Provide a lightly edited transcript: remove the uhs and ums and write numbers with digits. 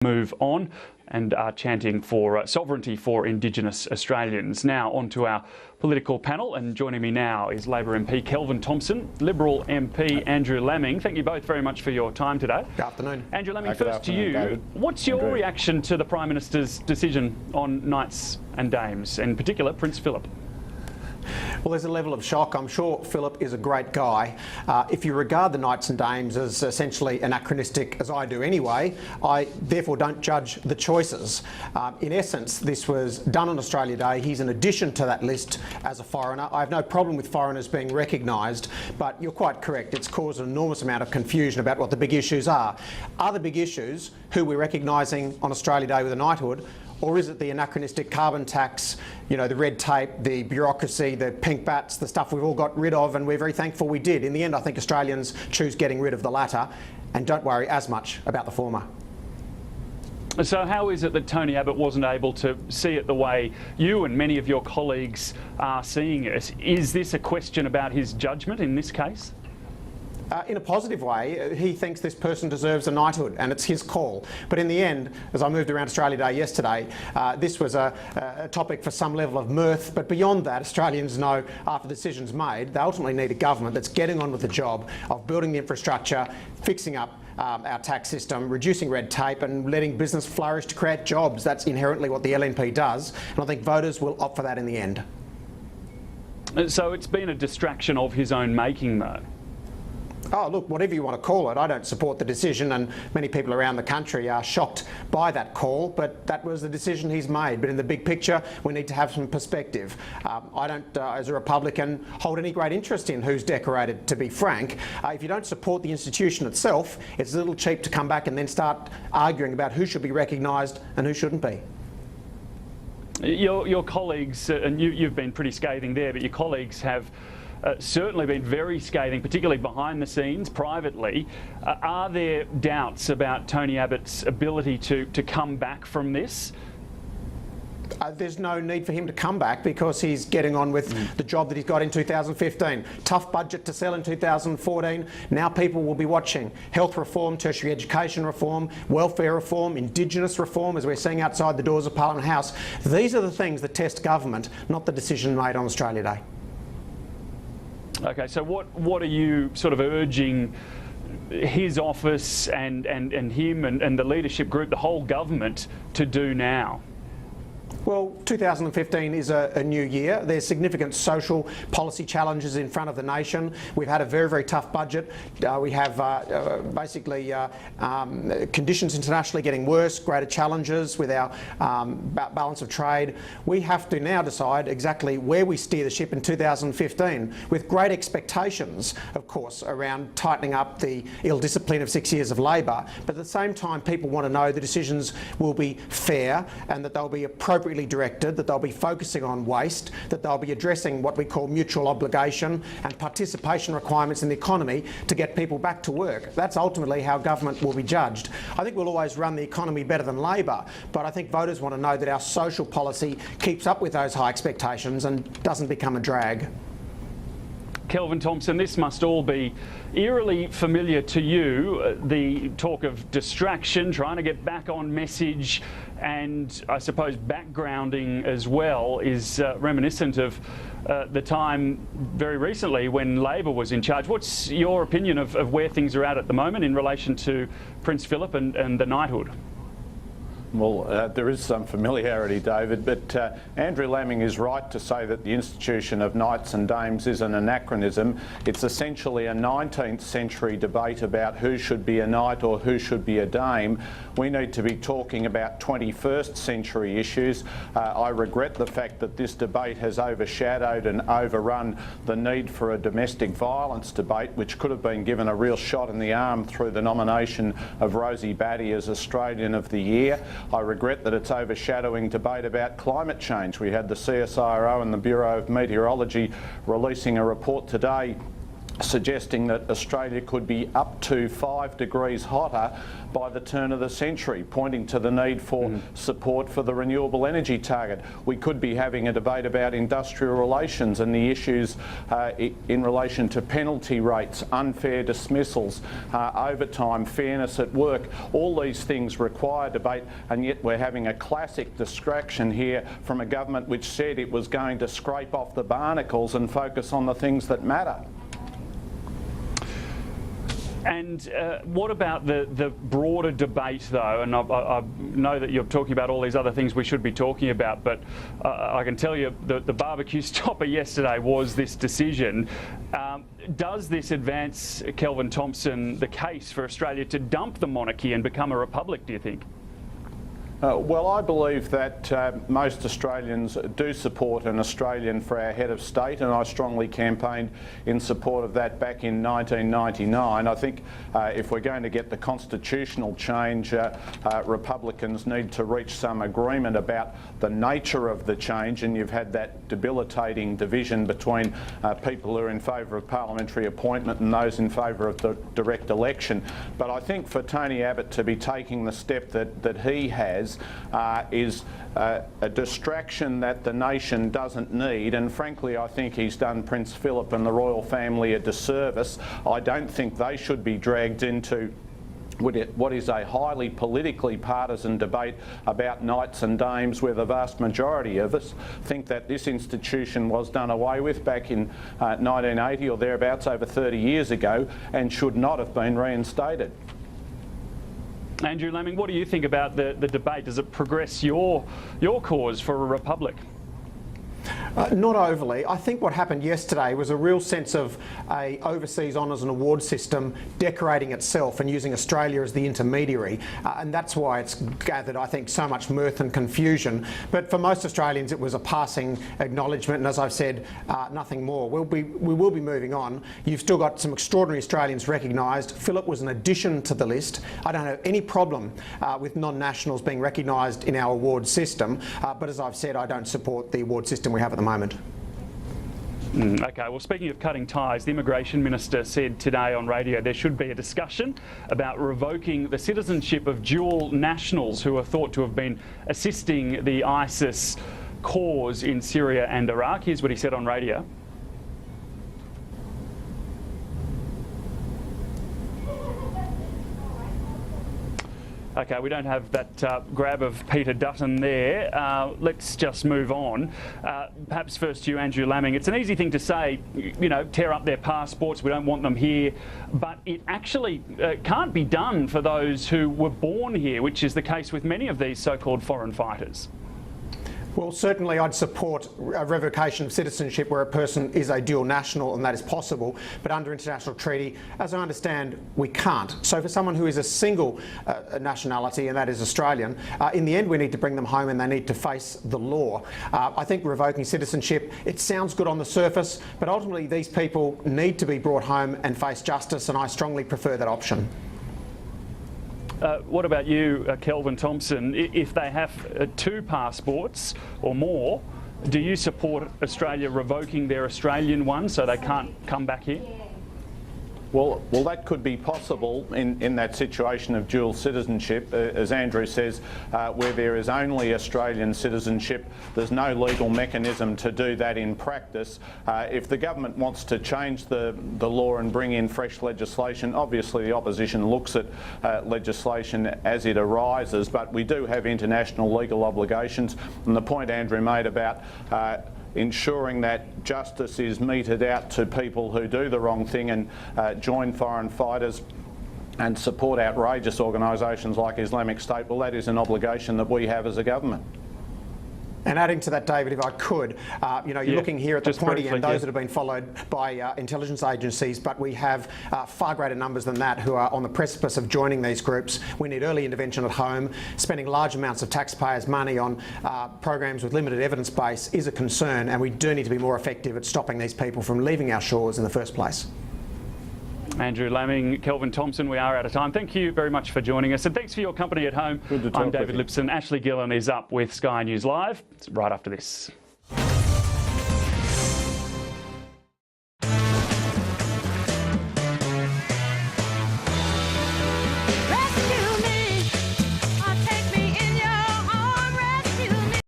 move on and are chanting for sovereignty for Indigenous Australians. Now on to our political panel, and joining me now is Labor MP Kelvin Thomson, Liberal MP Andrew Laming. Thank you both very much for your time today. Good afternoon. Andrew Laming, first to you. David. What's your reaction to the Prime Minister's decision on Knights and Dames, in particular Prince Phillip? Well, there's a level of shock. I'm sure Phillip is a great guy. If you regard the Knights and Dames as essentially anachronistic, as I do anyway, I therefore don't judge the choices. In essence, this was done on Australia Day. He's an addition to that list as a foreigner. I have no problem with foreigners being recognised, but you're quite correct. It's caused an enormous amount of confusion about what the big issues are. Are the big issues who we're recognising on Australia Day with a knighthood? Or is it the anachronistic carbon tax, you know, the red tape, the bureaucracy, the pink bats, the stuff we've all got rid of, and we're very thankful we did. In the end, I think Australians choose getting rid of the latter and don't worry as much about the former. So how is it that Tony Abbott wasn't able to see it the way you and many of your colleagues are seeing it? Is this a question about his judgment in this case? In a positive way, he thinks this person deserves a knighthood, and it's his call. But in the end, as I moved around Australia Day yesterday, this was a topic for some level of mirth. But beyond that, Australians know after the decision's made, they ultimately need a government that's getting on with the job of building the infrastructure, fixing up our tax system, reducing red tape and letting business flourish to create jobs. That's inherently what the LNP does, and I think voters will opt for that in the end. So it's been a distraction of his own making, though? Oh, look, whatever you want to call it, I don't support the decision, and many people around the country are shocked by that call, but that was the decision he's made. But in the big picture, we need to have some perspective. I don't, as a Republican, hold any great interest in who's decorated, to be frank. If you don't support the institution itself, it's a little cheap to come back and then start arguing about who should be recognised and who shouldn't be. Your colleagues, and you've been pretty scathing there, but your colleagues have certainly been very scathing, particularly behind the scenes, privately. Are there doubts about Tony Abbott's ability to come back from this? There's no need for him to come back because he's getting on with the job that he's got in 2015. Tough budget to sell in 2014. Now people will be watching health reform, tertiary education reform, welfare reform, Indigenous reform, as we're seeing outside the doors of Parliament House. These are the things that test government, not the decision made on Australia Day. Okay, so what are you sort of urging his office and him and the leadership group, the whole government, to do now? Well, 2015 is a new year. There's significant social policy challenges in front of the nation. We've had a very, very tough budget. We have basically conditions internationally getting worse, greater challenges with our balance of trade. We have to now decide exactly where we steer the ship in 2015, with great expectations, of course, around tightening up the ill discipline of 6 years of Labor. But at the same time, people want to know the decisions will be fair and that they'll be appropriately directed, that they'll be focusing on waste, that they'll be addressing what we call mutual obligation and participation requirements in the economy to get people back to work. That's ultimately how government will be judged. I think we'll always run the economy better than Labor, but I think voters want to know that our social policy keeps up with those high expectations and doesn't become a drag. Kelvin Thomson, this must all be eerily familiar to you, the talk of distraction, trying to get back on message, and I suppose backgrounding as well is reminiscent of the time very recently when Labor was in charge. What's your opinion of where things are at the moment in relation to Prince Phillip and the knighthood? Well, there is some familiarity, David, but Andrew Laming is right to say that the institution of Knights and Dames is an anachronism. It's essentially a 19th century debate about who should be a knight or who should be a dame. We need to be talking about 21st century issues. I regret the fact that this debate has overshadowed and overrun the need for a domestic violence debate, which could have been given a real shot in the arm through the nomination of Rosie Batty as Australian of the Year. I regret that it's overshadowing debate about climate change. We had the CSIRO and the Bureau of Meteorology releasing a report today suggesting that Australia could be up to 5 degrees hotter by the turn of the century, pointing to the need for support for the renewable energy target. We could be having a debate about industrial relations and the issues in relation to penalty rates, unfair dismissals, overtime, fairness at work. All these things require debate, and yet we're having a classic distraction here from a government which said it was going to scrape off the barnacles and focus on the things that matter. And what about the broader debate, though? And I know that you're talking about all these other things we should be talking about, but I can tell you the barbecue stopper yesterday was this decision. Does this advance, Kelvin Thomson, the case for Australia to dump the monarchy and become a republic, do you think? Well, I believe that most Australians do support an Australian for our head of state, and I strongly campaigned in support of that back in 1999. I think if we're going to get the constitutional change, Republicans need to reach some agreement about the nature of the change, and you've had that debilitating division between people who are in favour of parliamentary appointment and those in favour of the direct election. But I think for Tony Abbott to be taking the step that he has is a distraction that the nation doesn't need, and frankly I think he's done Prince Philip and the royal family a disservice. I don't think they should be dragged into what is a highly politically partisan debate about knights and dames, where the vast majority of us think that this institution was done away with back in 1980 or thereabouts, over 30 years ago, and should not have been reinstated. Andrew Laming, what do you think about the debate? Does it progress your cause for a republic? Not overly. I think what happened yesterday was a real sense of a overseas honours and award system decorating itself and using Australia as the intermediary, and that's why it's gathered, I think, so much mirth and confusion. But for most Australians it was a passing acknowledgement, and as I've said, nothing more. We will be moving on. You've still got some extraordinary Australians recognised. Phillip was an addition to the list. I don't have any problem with non-nationals being recognised in our award system, but as I've said, I don't support the award system we have at the moment. Okay, well, speaking of cutting ties, the Immigration Minister said today on radio there should be a discussion about revoking the citizenship of dual nationals who are thought to have been assisting the ISIS cause in Syria and Iraq. Here's what he said on radio. Okay, we don't have that grab of Peter Dutton there. Let's just move on. Perhaps first to you, Andrew Laming. It's an easy thing to say, you know, tear up their passports, we don't want them here, but it actually can't be done for those who were born here, which is the case with many of these so-called foreign fighters. Well, certainly I'd support a revocation of citizenship where a person is a dual national, and that is possible, but under international treaty, as I understand, we can't. So for someone who is a single nationality, and that is Australian, in the end we need to bring them home and they need to face the law. I think revoking citizenship, it sounds good on the surface, but ultimately these people need to be brought home and face justice, and I strongly prefer that option. What about you, Kelvin Thomson? If they have 2 passports or more, do you support Australia revoking their Australian one so they can't come back here? Well, that could be possible in that situation of dual citizenship. As Andrew says, where there is only Australian citizenship, there's no legal mechanism to do that in practice. If the government wants to change the law and bring in fresh legislation, obviously the opposition looks at legislation as it arises, but we do have international legal obligations. And the point Andrew made about ensuring that justice is meted out to people who do the wrong thing and join foreign fighters and support outrageous organisations like Islamic State, well, that is an obligation that we have as a government. And adding to that, David, if I could, you know, you're looking here at the pointy end, those that have been followed by intelligence agencies, but we have far greater numbers than that who are on the precipice of joining these groups. We need early intervention at home. Spending large amounts of taxpayers' money on programs with limited evidence base is a concern, and we do need to be more effective at stopping these people from leaving our shores in the first place. Andrew Laming, Kelvin Thomson, we are out of time. Thank you very much for joining us, and thanks for your company at home. Good to talk. I'm David Lipson. Ashley Gillen is up with Sky News Live right after this.